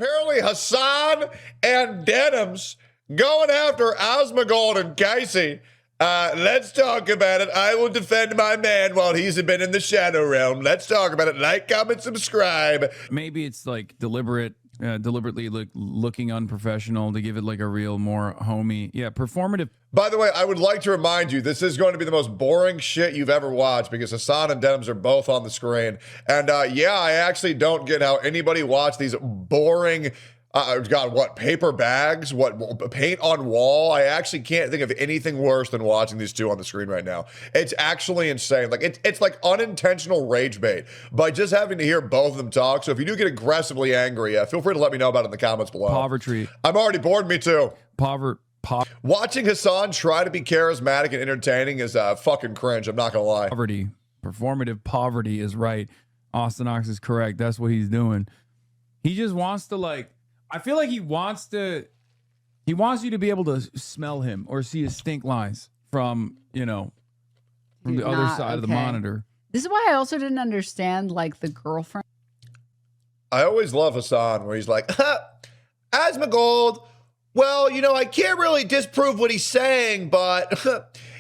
apparently Hassan and Denims going after Asmongold and Casey. Let's talk about it. I will defend my man while he's been in the shadow realm. Let's talk about it. Like, comment, subscribe. Maybe it's like deliberately looking unprofessional to give it like a real more homey. Yeah, performative. By the way, I would like to remind you, this is going to be the most boring shit you've ever watched because Hassan and Denims are both on the screen. And yeah, I actually don't get how anybody watched these boring, God, what, paper bags? What, paint on wall? I actually can't think of anything worse than watching these two on the screen right now. It's actually insane. Like, it's like unintentional rage bait by just having to hear both of them talk. So if you do get aggressively angry, feel free to let me know about it in the comments below. Poverty. I'm already bored, me too. Watching Hassan try to be charismatic and entertaining is fucking cringe. I'm not gonna lie. Performative poverty is right. Austin Ox is correct. That's what he's doing. He just wants to like. I feel like he wants you to be able to smell him or see his stink lines from the other side of the monitor. This is why I also didn't understand like the girlfriend. I always love Hassan where he's like, Asmongold. Well, I can't really disprove what he's saying, but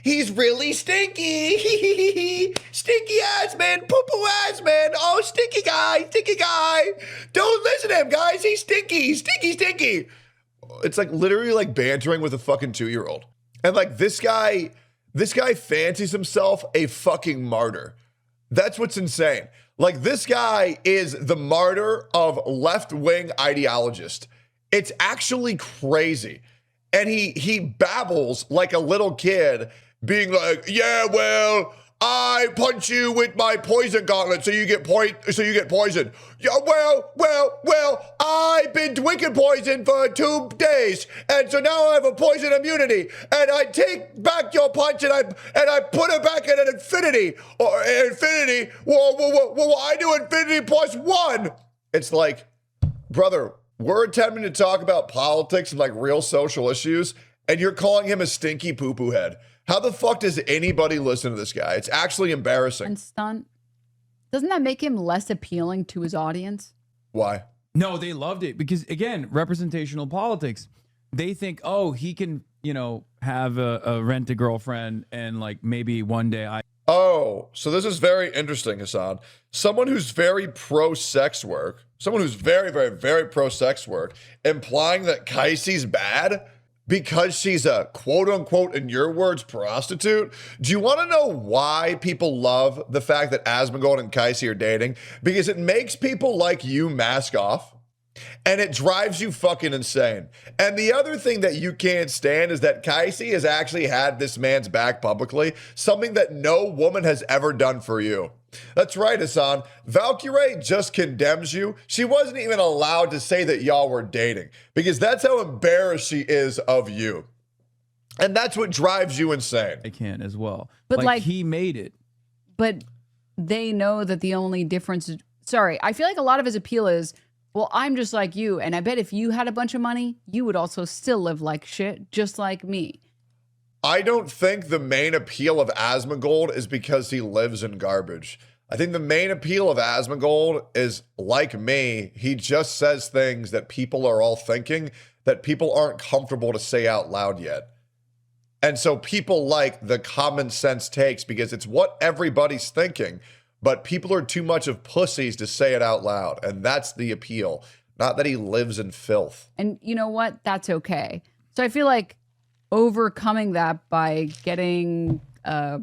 he's really stinky. Stinky ass man, poo-poo ass man. Oh, stinky guy. Don't listen to him, guys. He's stinky. Stinky. It's like literally like bantering with a fucking 2-year-old. And like this guy fancies himself a fucking martyr. That's what's insane. Like this guy is the martyr of left-wing ideologist. It's actually crazy. And he babbles like a little kid being like, yeah, well, I punch you with my poison gauntlet so you get poisoned. Yeah, well, I've been drinking poison for 2 days, and so now I have a poison immunity. And I take back your punch and I put it back at an infinity. Or infinity. Well, I do infinity +1. It's like, brother, we're attempting to talk about politics and like real social issues, and you're calling him a stinky poo-poo head. How the fuck does anybody listen to this guy? It's actually embarrassing. And stunt. Doesn't that make him less appealing to his audience? Why? No, they loved it because, again, representational politics. They think, oh, he can, have a rent-a-girlfriend and like maybe one day Oh, so this is very interesting, Hassan. Someone who's very pro-sex work, someone who's very, very, very pro-sex work, implying that Kaisy's bad because she's a quote-unquote, in your words, prostitute. Do you want to know why people love the fact that Asmongold and Kaisi are dating? Because it makes people like you mask off. And it drives you fucking insane. And the other thing that you can't stand is that Kaisi has actually had this man's back publicly, something that no woman has ever done for you. That's right, Hassan. Valkyrie just condemns you. She wasn't even allowed to say that y'all were dating because that's how embarrassed she is of you. And that's what drives you insane. I can as well. But like he made it. But they know that the only difference is, sorry, I feel like a lot of his appeal is, well, I'm just like you, and I bet if you had a bunch of money, you would also still live like shit, just like me. I don't think the main appeal of Asmongold is because he lives in garbage. I think the main appeal of Asmongold is, like me, he just says things that people are all thinking that people aren't comfortable to say out loud yet. And so people like the common sense takes because it's what everybody's thinking. But people are too much of pussies to say it out loud. And that's the appeal. Not that he lives in filth. And you know what? That's okay. So I feel like overcoming that by getting a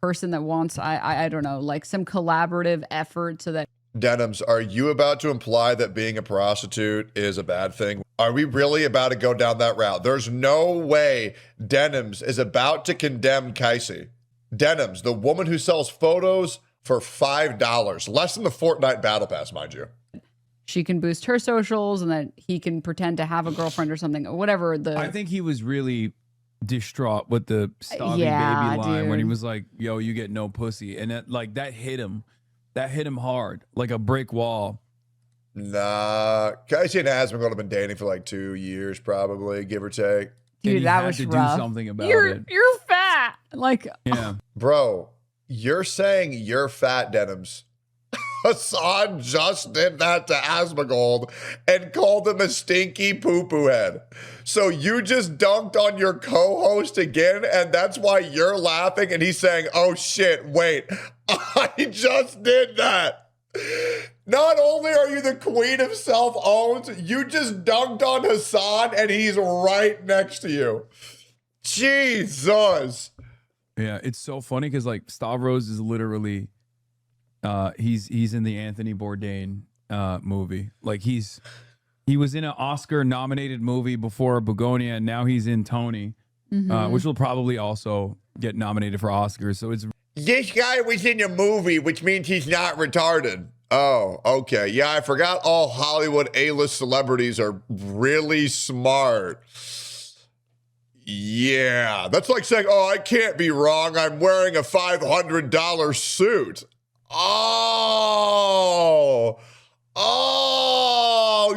person that wants, I don't know, like some collaborative effort so that. Denims, are you about to imply that being a prostitute is a bad thing? Are we really about to go down that route? There's no way Denims is about to condemn Kaisi. Denims, the woman who sells photos for $5, less than the Fortnite Battle Pass, mind you. She can boost her socials and that he can pretend to have a girlfriend or something, or whatever. I think he was really distraught with the starving baby line when he was like, yo, you get no pussy. And that hit him. That hit him hard, like a brick wall. Nah, Kaisi and Asmongold have been dating for like 2 years, probably, give or take. Dude, that was rough. Do something about it. You're fat. Like, yeah. Bro, you're saying you're fat, Denims. Hassan just did that to Asmongold and called him a stinky poo-poo head. So you just dunked on your co-host again, and that's why you're laughing, and he's saying, oh shit, wait, I just did that. Not only are you the queen of self-owns, you just dunked on Hassan, and he's right next to you. Jesus. Yeah, it's so funny because like Stavros is literally he's in the Anthony Bourdain movie. Like he was in an Oscar nominated movie before Begonia, and now he's in Tony, which will probably also get nominated for Oscars. So it's This guy was in a movie, which means he's not retarded. Oh, okay. Yeah, I forgot all Hollywood A-list celebrities are really smart. Yeah, that's like saying, oh, I can't be wrong. I'm wearing a $500 suit. Oh,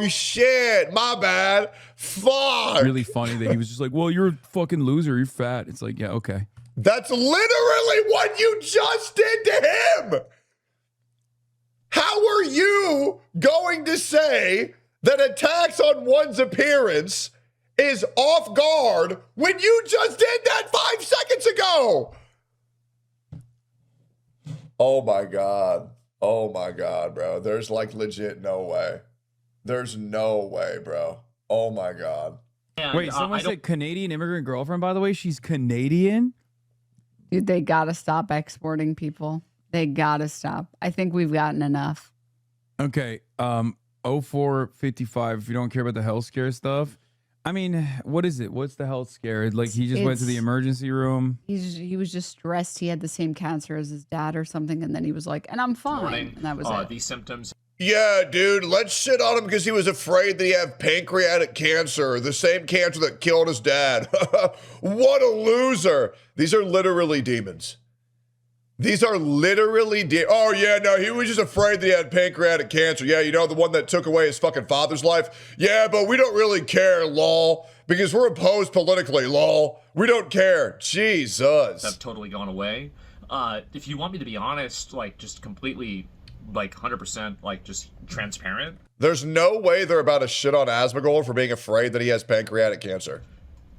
shit. My bad. Fuck. really funny that he was just like, well, you're a fucking loser. You're fat. It's like, yeah, okay. That's literally what you just did to him. How are you going to say that attacks on one's appearance is off guard when you just did that 5 seconds ago? Oh my God. Oh my God, bro. There's like legit no way. There's no way, bro. Oh my God. And, Wait, someone said Canadian immigrant girlfriend, by the way. She's Canadian? Dude, they gotta stop exporting people. They gotta stop. I think we've gotten enough. Okay. 0455, if you don't care about the health scare stuff. I mean, what is it? What's the health scare? Like he just went to the emergency room. He was just stressed. He had the same cancer as his dad or something, and then he was like, "And I'm fine." And that was it. These symptoms. Yeah, dude, let's shit on him because he was afraid that he had pancreatic cancer, the same cancer that killed his dad. What a loser. These are literally demons. These are literally oh, yeah, no, he was just afraid that he had pancreatic cancer. Yeah, you know, the one that took away his fucking father's life? Yeah, but we don't really care, lol, because we're opposed politically, lol. We don't care. Jesus. Have totally gone away. If you want me to be honest, like, just completely, like, 100%, like, just transparent. There's no way they're about to shit on Asmongold for being afraid that he has pancreatic cancer.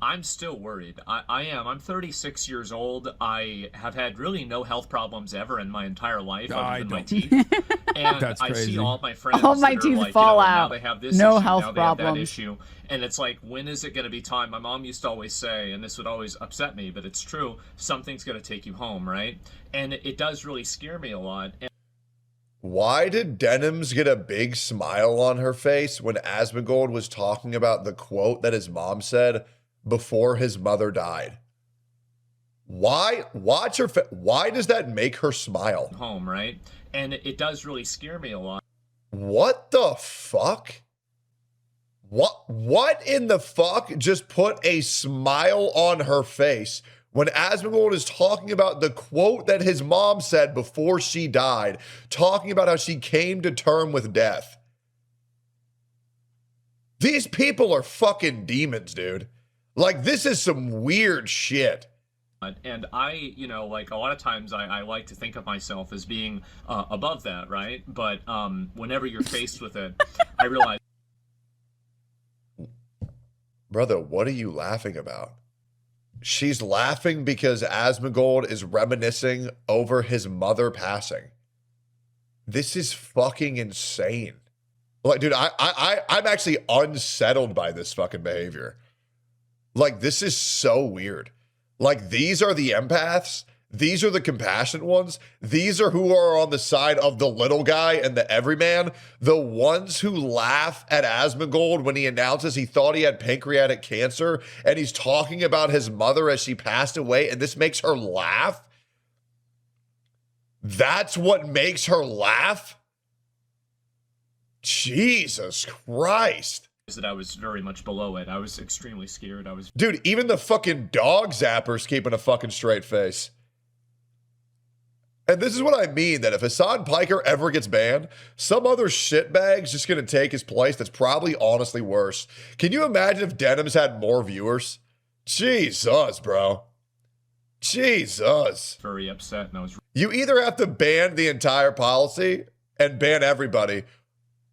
I'm still worried. I am. I'm 36 years old. I have had really no health problems ever in my entire life, other than my teeth. And That's I crazy. see all my friends. All my that are teeth like, fall now out. they have this No issue, health now they have that problems. issue. And it's like, when is it going to be time? My mom used to always say, and this would always upset me, but it's true, something's going to take you home, right? And it does really scare me a lot. And Why did Denims get a big smile on her face when Asmongold was talking about the quote that his mom said before his mother died? Why? Watch her. Why does that make her smile? home, right? And it does really scare me a lot. What the fuck? What in the fuck just put a smile on her face when Asmongold is talking about the quote that his mom said before she died, talking about how she came to term with death? These people are fucking demons, dude. Like, this is some weird shit. And I, you know, like, a lot of times I like to think of myself as being above that, right? But whenever you're faced with it, I realize. Brother, what are you laughing about? She's laughing because Asmongold is reminiscing over his mother passing. This is fucking insane. Like, dude, I'm actually unsettled by this fucking behavior. Like, this is so weird. Like, these are the empaths. These are the compassionate ones. These are who are on the side of the little guy and the everyman. The ones who laugh at Asmongold when he announces he thought he had pancreatic cancer and he's talking about his mother as she passed away, and this makes her laugh. That's what makes her laugh? Jesus Christ. That I was very much below it. I was extremely scared. Dude, even the fucking dog zapper's keeping a fucking straight face. And this is what I mean, that if Hassan Piker ever gets banned, some other shitbag's just going to take his place that's probably honestly worse. Can you imagine if Denims had more viewers? Jesus, bro. Jesus. very upset, and I was You either have to ban the entire policy and ban everybody.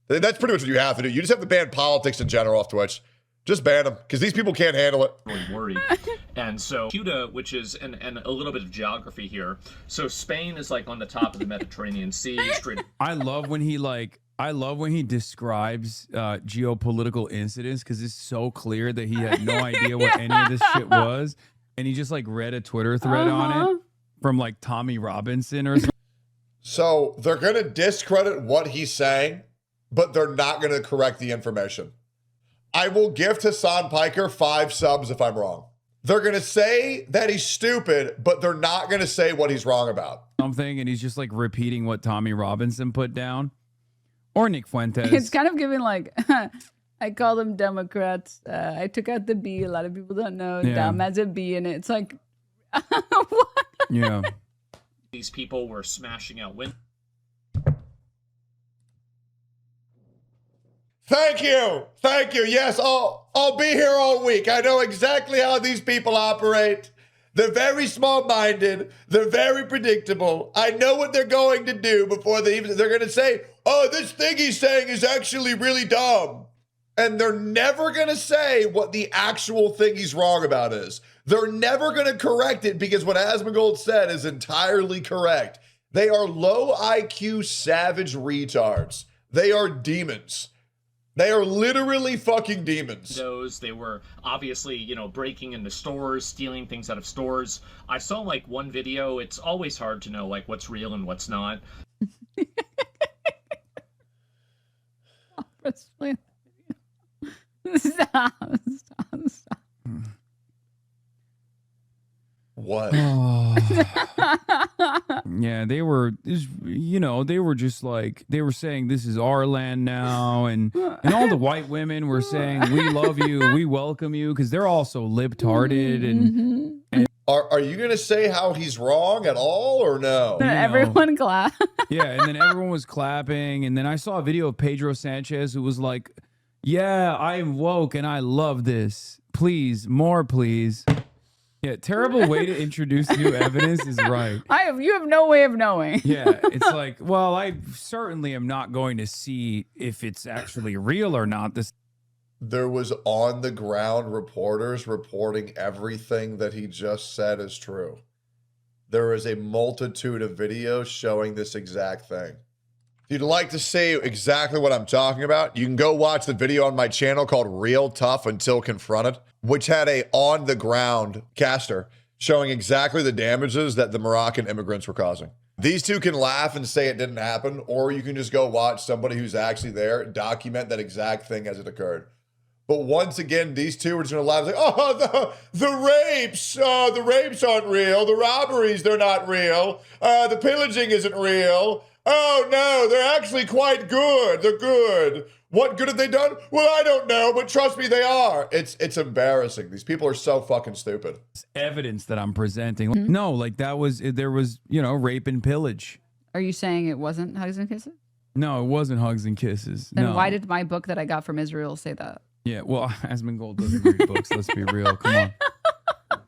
That's pretty much what you have to do. You just have to ban politics in general off Twitch. Just ban them, because these people can't handle it. Really worried. And so Cuba, which is, and a little bit of geography here. So Spain is like on the top of the Mediterranean Sea. Straight. I love when he describes geopolitical incidents, because it's so clear that he had no idea what any of this shit was, and he just like read a Twitter thread on it from like Tommy Robinson or something. So they're gonna discredit what he's saying, but they're not gonna correct the information. I will give Hassan Piker 5 subs if I'm wrong. They're going to say that he's stupid, but they're not going to say what he's wrong about. Something, and he's just like repeating what Tommy Robinson put down. Or Nick Fuentes. It's kind of giving like, I call them Democrats. I took out the B. A lot of people don't know. Yeah. Dumb has a B in it. It's like, what? Yeah. These people were smashing out windows. Thank you. Thank you. Yes, I'll be here all week. I know exactly how these people operate. They're very small-minded. They're very predictable. I know what they're going to do before they're going to say, oh, this thing he's saying is actually really dumb. And they're never going to say what the actual thing he's wrong about is. They're never going to correct it, because what Asmongold said is entirely correct. They are low IQ, savage retards. They are demons. They are literally fucking demons. They were obviously, you know, breaking into stores, stealing things out of stores. I saw like one video. It's always hard to know like what's real and what's not. Stop. What? Yeah, they were, you know, they were just like, they were saying this is our land now, and all the white women were saying we love you, we welcome you, because they're also libtarded, and Are you going to say how he's wrong at all, or no? Everyone clap. yeah, and then everyone was clapping, and then I saw a video of Pedro Sanchez who was like, yeah, I'm woke and I love this. Please, more please. Yeah, terrible way to introduce new evidence is right. You have no way of knowing. Yeah, it's like, well, I certainly am not going to see if it's actually real or not. There was on-the-ground reporters reporting everything that he just said is true. There is a multitude of videos showing this exact thing. If you'd like to see exactly what I'm talking about, you can go watch the video on my channel called Real Tough Until Confronted, which had a on-the-ground caster showing exactly the damages that the Moroccan immigrants were causing. These two can laugh and say it didn't happen, or you can just go watch somebody who's actually there document that exact thing as it occurred. But once again, these two are just going to laugh like, oh, the rapes aren't real. The robberies, they're not real. The pillaging isn't real. Oh, no, they're actually quite good. They're good. What good have they done? Well, I don't know, but trust me, they are. It's embarrassing. These people are so fucking stupid. Evidence that I'm presenting. No, like there was, you know, rape and pillage. Are you saying it wasn't hugs and kisses? No, it wasn't hugs and kisses. Then no. why did my book that I got from Israel say that? Yeah, well, Asmongold doesn't read books. Let's be real. Come on.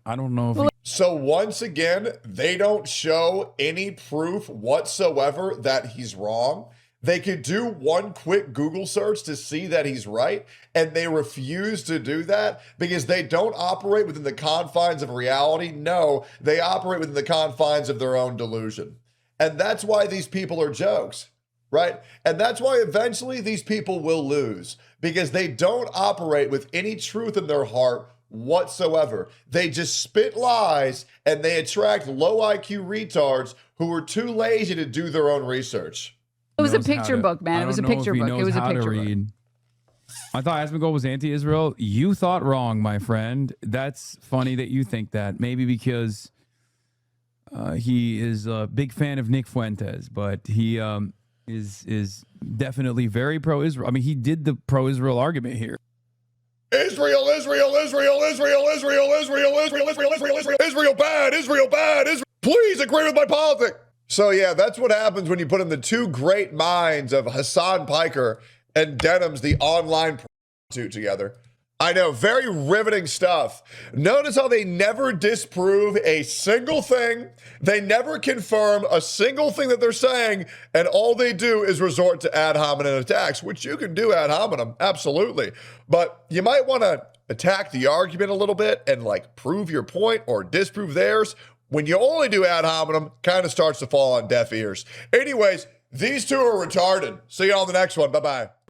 I don't know if he So once again, they don't show any proof whatsoever that he's wrong. They could do one quick Google search to see that he's right, and they refuse to do that because they don't operate within the confines of reality. No, they operate within the confines of their own delusion. And that's why these people are jokes, right? And that's why eventually these people will lose, because they don't operate with any truth in their heart whatsoever. They just spit lies, and they attract low IQ retards who are too lazy to do their own research. It was a knows how picture to- book, man. I It was a don't know picture if he book. It knows was a how to picture book. read. I thought Asmongold was anti-Israel. You thought wrong, my friend. That's funny that you think that. Maybe because he is a big fan of Nick Fuentes, but he is definitely very pro-Israel. I mean, he did the pro-Israel argument here. Israel, Israel, Israel, Israel, Israel, Israel, Israel, Israel, Israel, Israel, Israel bad, Israel bad, Israel. Please agree with my politic. So yeah, that's what happens when you put in the two great minds of Hassan Piker and Denham's the online prostitute together. I know, very riveting stuff. Notice how they never disprove a single thing. They never confirm a single thing that they're saying, and all they do is resort to ad hominem attacks, which you can do ad hominem, absolutely. But you might want to attack the argument a little bit and like prove your point or disprove theirs. When you only do ad hominem, kind of starts to fall on deaf ears. Anyways, these two are retarded. See you on the next one. Bye-bye.